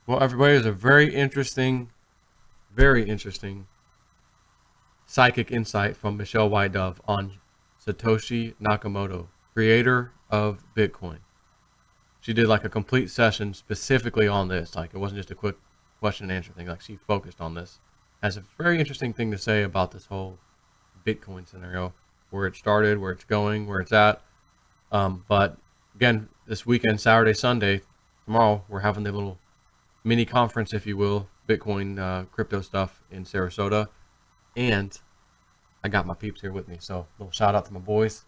Well, everybody, is a very interesting psychic insight from Michelle Whitedove on Satoshi Nakamoto, creator of Bitcoin. She did like a complete session specifically on this. Like it wasn't just a quick question and answer thing. Like she focused on this. Has a very interesting thing to say about this whole Bitcoin scenario, where it started, where it's going, where it's at. But again, this weekend, Saturday, Sunday, tomorrow, we're having the little mini conference, if you will, Bitcoin crypto stuff in Sarasota. And I got my peeps here with me. So a little shout out to my boys,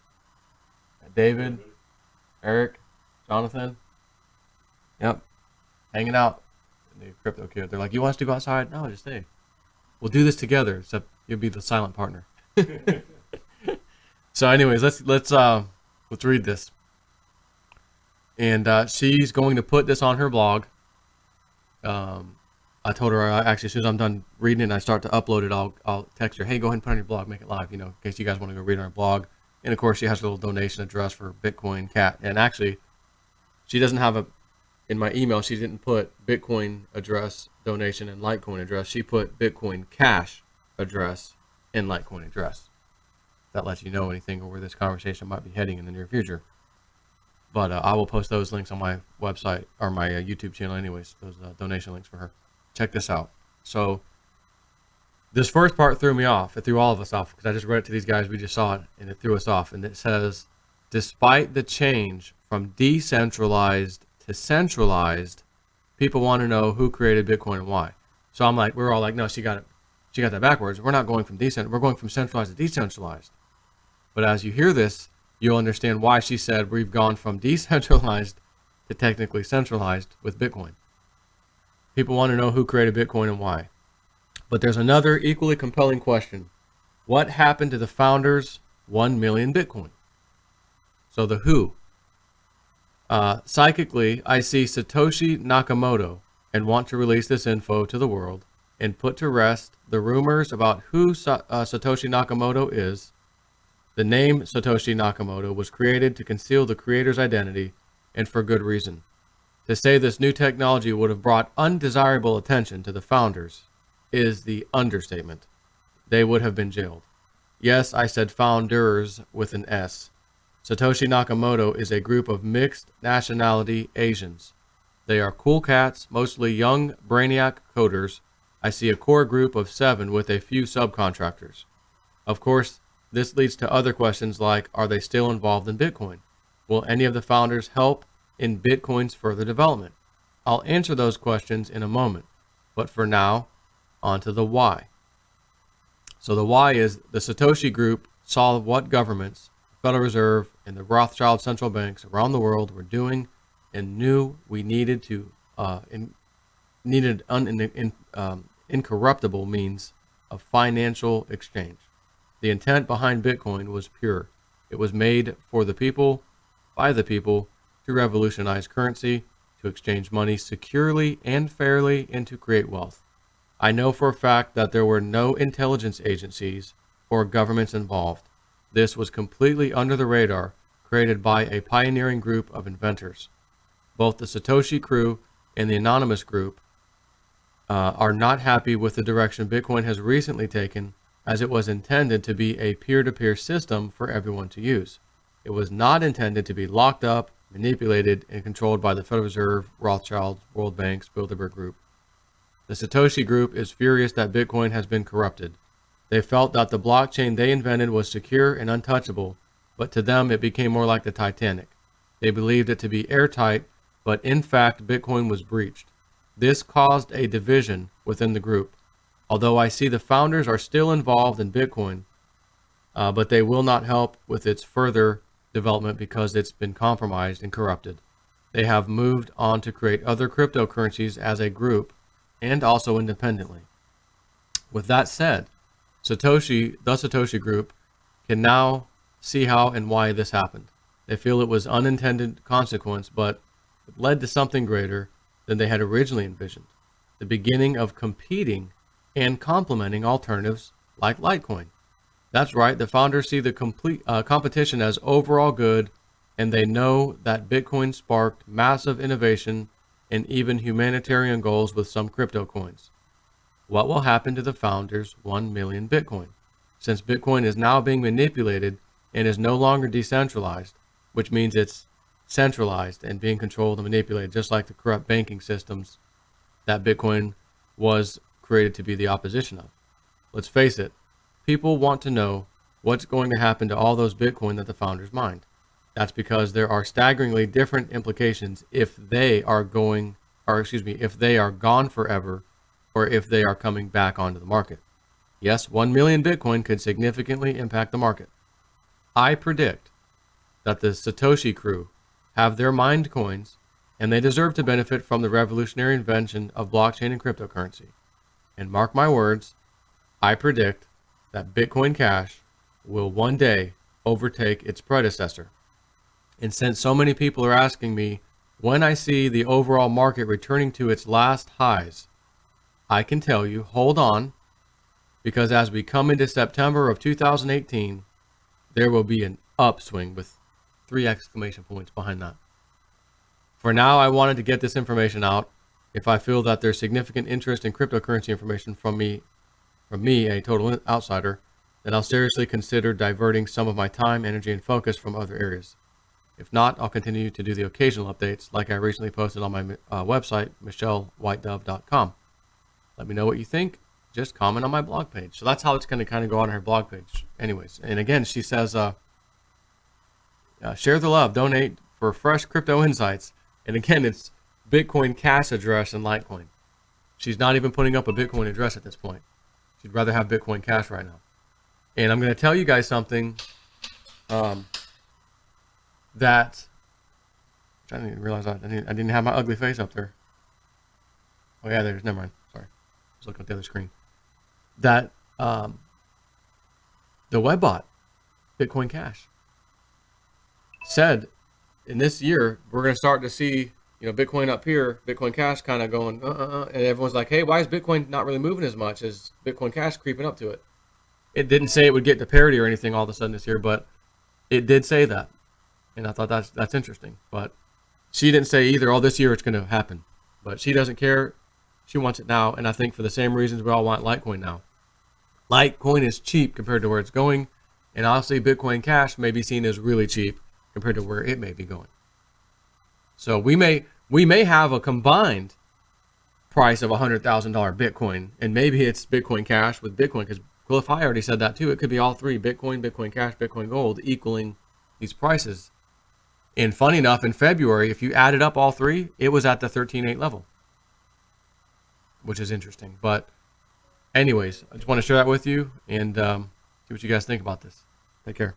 David, Eric, Jonathan. Yep, hanging out. The crypto kid. They're like, you want us to go outside? No, just stay. We'll do this together, except you'll be the silent partner. So anyways, let's read this. And she's going to put this on her blog. I told her, actually, as soon as I'm done reading it and I start to upload it, I'll text her, hey, go ahead and put it on your blog, make it live, in case you guys want to go read on her blog. And of course, she has a little donation address for Bitcoin Cat. And actually, she doesn't have in my email, she didn't put Bitcoin address, donation, and Litecoin address. She put Bitcoin Cash address and Litecoin address. That lets you know anything or where this conversation might be heading in the near future. But I will post those links on my website or my YouTube channel anyways, those donation links for her. Check this out. So this first part threw me off. It threw all of us off because I just read it to these guys. We just saw it and it threw us off. And it says, despite the change from decentralized to centralized, people want to know who created Bitcoin and why. So I'm like, we're all like, no, she got that backwards. We're not going from we're going from centralized to decentralized. But as you hear this, you'll understand why she said we've gone from decentralized to technically centralized with Bitcoin. People want to know who created Bitcoin and why. But there's another equally compelling question. What happened to the founders' 1 million Bitcoin? So the who. Psychically, I see Satoshi Nakamoto and want to release this info to the world and put to rest the rumors about who Satoshi Nakamoto is. The name Satoshi Nakamoto was created to conceal the creator's identity, and for good reason. To say this new technology would have brought undesirable attention to the founders is the understatement. They would have been jailed. Yes, I said founders with an S. Satoshi Nakamoto is a group of mixed nationality Asians. They are cool cats, mostly young brainiac coders. I see a core group of 7 with a few subcontractors. Of course, this leads to other questions like, are they still involved in Bitcoin? Will any of the founders help in Bitcoin's further development? I'll answer those questions in a moment. But for now, on to the why. So the why is the Satoshi Group saw what governments, Federal Reserve, and the Rothschild central banks around the world were doing and knew we needed incorruptible means of financial exchange. The intent behind Bitcoin was pure. It was made for the people, by the people, to revolutionize currency, to exchange money securely and fairly, and to create wealth. I know for a fact that there were no intelligence agencies or governments involved. This was completely under the radar, created by a pioneering group of inventors. Both the Satoshi crew and the anonymous group are not happy with the direction Bitcoin has recently taken, as it was intended to be a peer-to-peer system for everyone to use. It was not intended to be locked up, manipulated, and controlled by the Federal Reserve, Rothschild, World Banks, Bilderberg Group. The Satoshi Group is furious that Bitcoin has been corrupted. They felt that the blockchain they invented was secure and untouchable, but to them it became more like the Titanic. They believed it to be airtight, but in fact Bitcoin was breached. This caused a division within the group. Although I see the founders are still involved in Bitcoin, but they will not help with its further development because it's been compromised and corrupted. They have moved on to create other cryptocurrencies as a group and also independently. With that said, the Satoshi Group, can now see how and why this happened. They feel it was unintended consequence, but it led to something greater than they had originally envisioned. The beginning of competing and complementing alternatives like Litecoin. That's right, the founders see the complete competition as overall good, and they know that Bitcoin sparked massive innovation and even humanitarian goals with some crypto coins. What will happen to the founders' 1 million Bitcoin? Since Bitcoin is now being manipulated and is no longer decentralized, which means it's centralized and being controlled and manipulated, just like the corrupt banking systems that Bitcoin was created to be the opposition of. Let's face it, people want to know what's going to happen to all those Bitcoin that the founders mined. That's because there are staggeringly different implications if they are if they are gone forever, or if they are coming back onto the market. Yes, 1 million Bitcoin could significantly impact the market. I predict that the Satoshi crew have their mined coins, and they deserve to benefit from the revolutionary invention of blockchain and cryptocurrency. And mark my words, I predict that Bitcoin Cash will one day overtake its predecessor. And since so many people are asking me when I see the overall market returning to its last highs, I can tell you, hold on, because as we come into September of 2018, there will be an upswing with 3 exclamation points behind that. For now, I wanted to get this information out. If I feel that there's significant interest in cryptocurrency information from me, a total outsider, then I'll seriously consider diverting some of my time, energy, and focus from other areas. If not, I'll continue to do the occasional updates like I recently posted on my website, michellewhitedove.com. Let me know what you think. Just comment on my blog page. So that's how it's going to kind of go on her blog page. Anyways, and again, she says, share the love, donate for fresh crypto insights. And again, it's Bitcoin Cash address and Litecoin. She's not even putting up a Bitcoin address at this point. She'd rather have Bitcoin Cash right now. And I'm going to tell you guys something that I didn't even realize I didn't have my ugly face up there. Oh yeah, there's, never mind. Sorry. I was looking at the other screen. That the webbot, Bitcoin Cash, said in this year we're going to start to see, Bitcoin up here, Bitcoin Cash kind of going, and everyone's like, hey, why is Bitcoin not really moving as much as Bitcoin Cash creeping up to it? It didn't say it would get to parity or anything all of a sudden this year, but it did say that, and I thought that's interesting. But she didn't say either, oh, this year it's going to happen, but she doesn't care. She wants it now, and I think for the same reasons we all want Litecoin now. Litecoin is cheap compared to where it's going, and honestly, Bitcoin Cash may be seen as really cheap compared to where it may be going. So we may have a combined price of $100,000 Bitcoin, and maybe it's Bitcoin Cash with Bitcoin, because Cliff High already said that too. It could be all three, Bitcoin, Bitcoin Cash, Bitcoin Gold, equaling these prices. And funny enough, in February, if you added up all three, it was at the 13.8 level, which is interesting. But anyways, I just want to share that with you and see what you guys think about this. Take care.